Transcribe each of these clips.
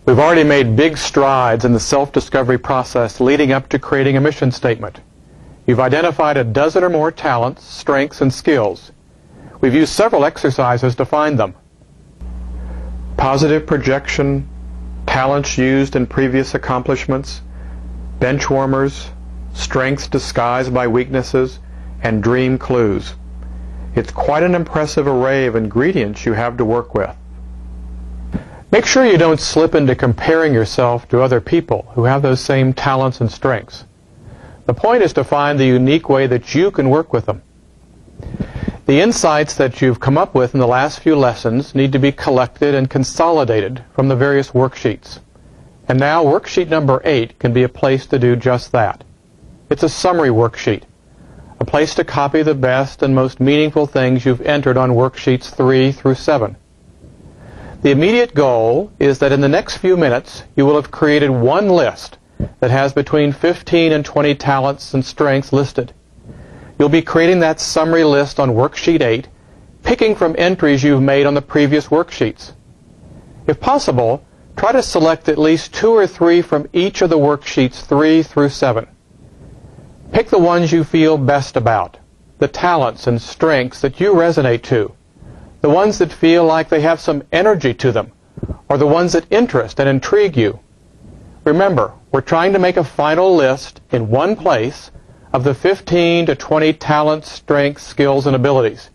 We've already made big strides in the self-discovery process leading up to creating a mission statement. You've identified a dozen or more talents, strengths, and skills. We've used several exercises to find them. Positive projection, talents used in previous accomplishments, bench warmers, strengths disguised by weaknesses, and dream clues. It's quite an impressive array of ingredients you have to work with. Make sure you don't slip into comparing yourself to other people who have those same talents and strengths. The point is to find the unique way that you can work with them. The insights that you've come up with in the last few lessons need to be collected and consolidated from the various worksheets. And now worksheet number 8 can be a place to do just that. It's a summary worksheet, a place to copy the best and most meaningful things you've entered on worksheets 3 through 7. The immediate goal is that in the next few minutes you will have created one list that has between 15 and 20 talents and strengths listed. You'll be creating that summary list on worksheet 8, picking from entries you've made on the previous worksheets. If possible, try to select at least 2 or 3 from each of the worksheets 3 through 7. Pick the ones you feel best about, the talents and strengths that you resonate to, the ones that feel like they have some energy to them, or the ones that interest and intrigue you. Remember, we're trying to make a final list in one place of the 15 to 20 talents, strengths, skills, and abilities.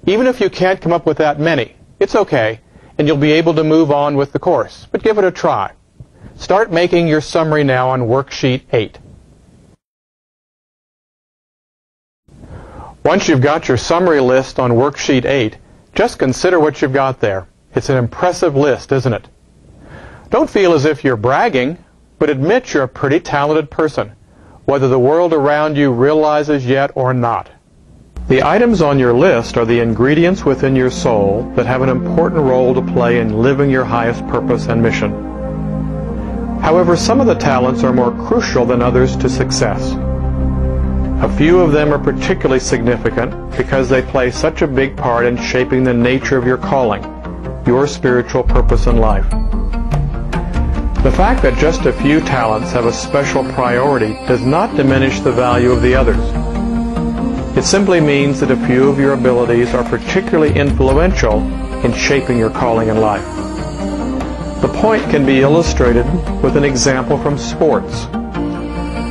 Even if you can't come up with that many, it's okay, and you'll be able to move on with the course, but give it a try. Start making your summary now on worksheet 8. Once you've got your summary list on worksheet 8, just consider what you've got there. It's an impressive list, isn't it? Don't feel as if you're bragging, but admit you're a pretty talented person, whether the world around you realizes yet or not. The items on your list are the ingredients within your soul that have an important role to play in living your highest purpose and mission. However, some of the talents are more crucial than others to success. A few of them are particularly significant because they play such a big part in shaping the nature of your calling, your spiritual purpose in life. The fact that just a few talents have a special priority does not diminish the value of the others. It simply means that a few of your abilities are particularly influential in shaping your calling in life. The point can be illustrated with an example from sports.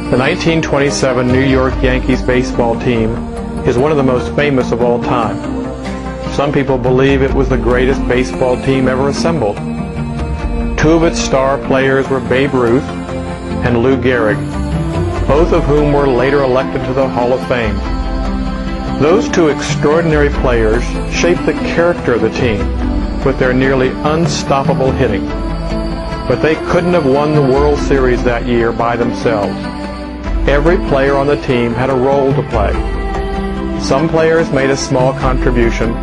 The 1927 New York Yankees baseball team is one of the most famous of all time. Some people believe it was the greatest baseball team ever assembled. 2 of its star players were Babe Ruth and Lou Gehrig, both of whom were later elected to the Hall of Fame. Those 2 extraordinary players shaped the character of the team with their nearly unstoppable hitting. But they couldn't have won the World Series that year by themselves. Every player on the team had a role to play. Some players made a small contribution,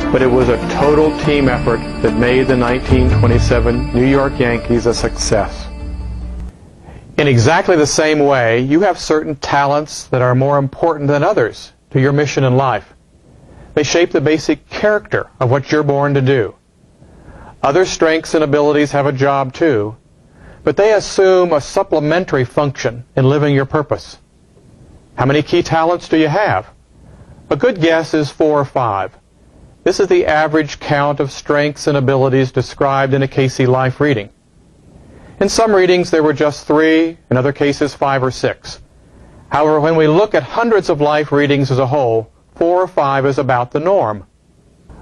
but it was a total team effort that made the 1927 New York Yankees a success. In exactly the same way, you have certain talents that are more important than others to your mission in life. They shape the basic character of what you're born to do. Other strengths and abilities have a job too, but they assume a supplementary function in living your purpose. How many key talents do you have? A good guess is 4 or 5. This is the average count of strengths and abilities described in a Casey Life reading. In some readings there were just 3, in other cases 5 or 6. However, when we look at hundreds of life readings as a whole, 4 or 5 is about the norm.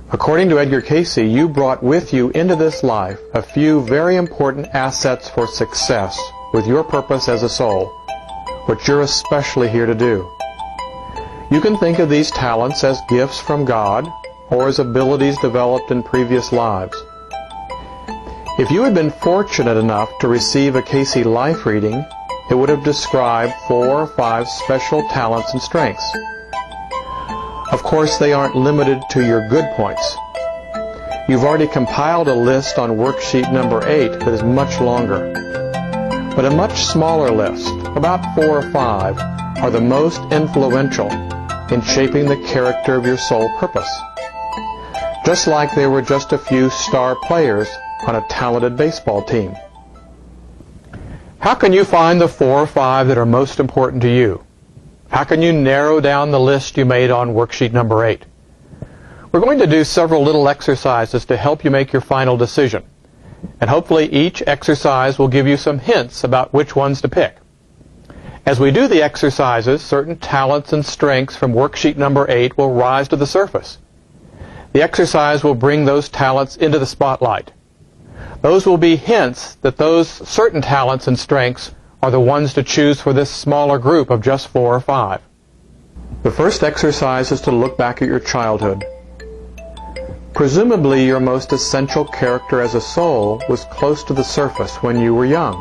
According to Edgar Casey, you brought with you into this life a few very important assets for success with your purpose as a soul, what you're especially here to do. You can think of these talents as gifts from God or as abilities developed in previous lives. If you had been fortunate enough to receive a Casey Life reading, it would have described 4 or 5 special talents and strengths. Of course, they aren't limited to your good points. You've already compiled a list on worksheet number 8 that is much longer. But a much smaller list, about 4 or 5, are the most influential in shaping the character of your soul purpose. Just like there were just a few star players on a talented baseball team. How can you find the 4 or 5 that are most important to you? How can you narrow down the list you made on worksheet number 8? We're going to do several little exercises to help you make your final decision. And hopefully each exercise will give you some hints about which ones to pick. As we do the exercises, certain talents and strengths from worksheet number 8 will rise to the surface. The exercise will bring those talents into the spotlight. Those will be hints that those certain talents and strengths are the ones to choose for this smaller group of just 4 or 5. The first exercise is to look back at your childhood. Presumably your most essential character as a soul was close to the surface when you were young.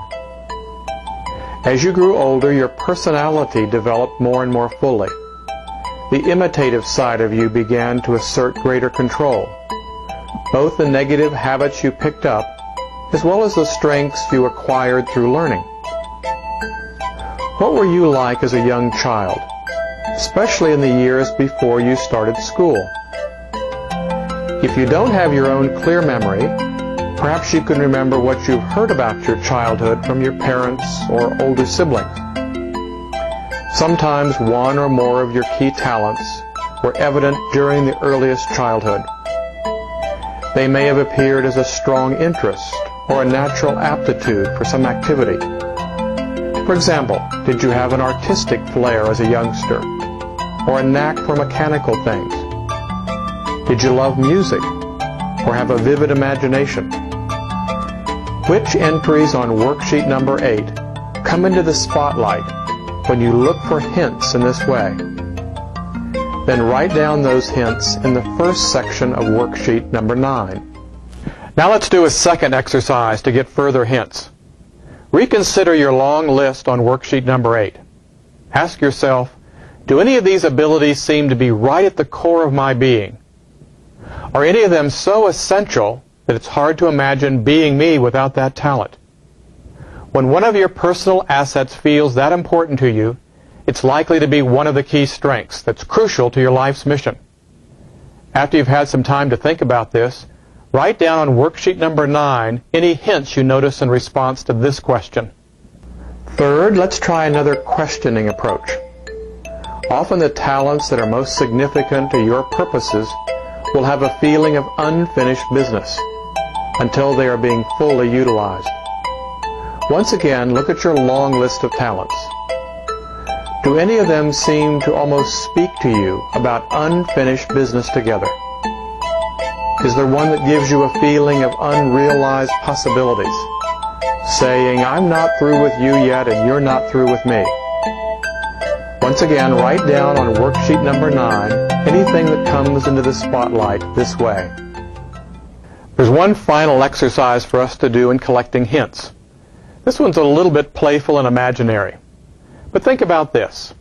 As you grew older, your personality developed more and more fully. The imitative side of you began to assert greater control, both the negative habits you picked up as well as the strengths you acquired through learning. What were you like as a young child, especially in the years before you started school? If you don't have your own clear memory, perhaps you can remember what you've heard about your childhood from your parents or older siblings. Sometimes one or more of your key talents were evident during the earliest childhood. They may have appeared as a strong interest or a natural aptitude for some activity. For example, did you have an artistic flair as a youngster, or a knack for mechanical things? Did you love music, or have a vivid imagination? Which entries on worksheet number 8 come into the spotlight when you look for hints in this way? Then write down those hints in the first section of worksheet number 9. Now let's do a second exercise to get further hints. Reconsider your long list on worksheet number 8. Ask yourself, do any of these abilities seem to be right at the core of my being? Are any of them so essential that it's hard to imagine being me without that talent? When one of your personal assets feels that important to you, it's likely to be one of the key strengths that's crucial to your life's mission. After you've had some time to think about this, write down on worksheet number 9 any hints you notice in response to this question. Third, let's try another questioning approach. Often the talents that are most significant to your purposes will have a feeling of unfinished business until they are being fully utilized. Once again, look at your long list of talents. Do any of them seem to almost speak to you about unfinished business together? Is there one that gives you a feeling of unrealized possibilities, saying, I'm not through with you yet and you're not through with me? Once again, write down on worksheet number 9 anything that comes into the spotlight this way. There's one final exercise for us to do in collecting hints. This one's a little bit playful and imaginary. But think about this.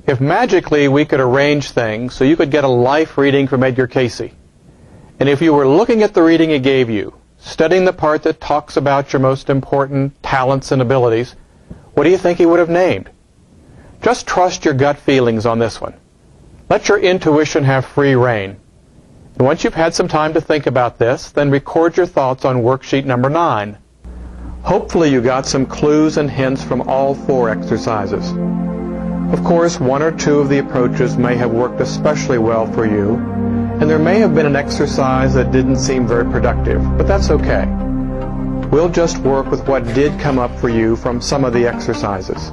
If magically we could arrange things so you could get a life reading from Edgar Cayce, and if you were looking at the reading he gave you, studying the part that talks about your most important talents and abilities, what do you think he would have named? Just trust your gut feelings on this one. Let your intuition have free rein. And once you've had some time to think about this, then record your thoughts on worksheet number 9. Hopefully you got some clues and hints from all 4 exercises. Of course, 1 or 2 of the approaches may have worked especially well for you, and there may have been an exercise that didn't seem very productive, but that's okay. We'll just work with what did come up for you from some of the exercises.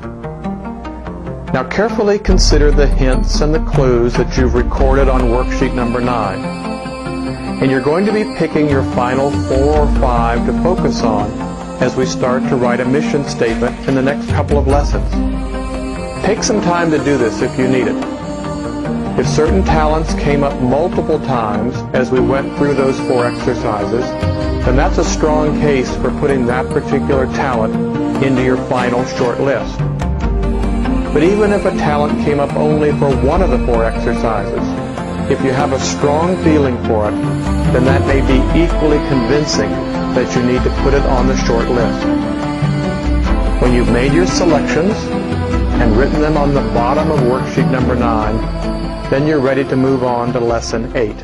Now carefully consider the hints and the clues that you've recorded on worksheet number 9. And you're going to be picking your final 4 or 5 to focus on as we start to write a mission statement in the next couple of lessons. Take some time to do this if you need it. If certain talents came up multiple times as we went through those 4 exercises, then that's a strong case for putting that particular talent into your final short list. But even if a talent came up only for one of the 4 exercises, if you have a strong feeling for it, then that may be equally convincing that you need to put it on the short list. When you've made your selections and written them on the bottom of worksheet number 9, then you're ready to move on to lesson 8.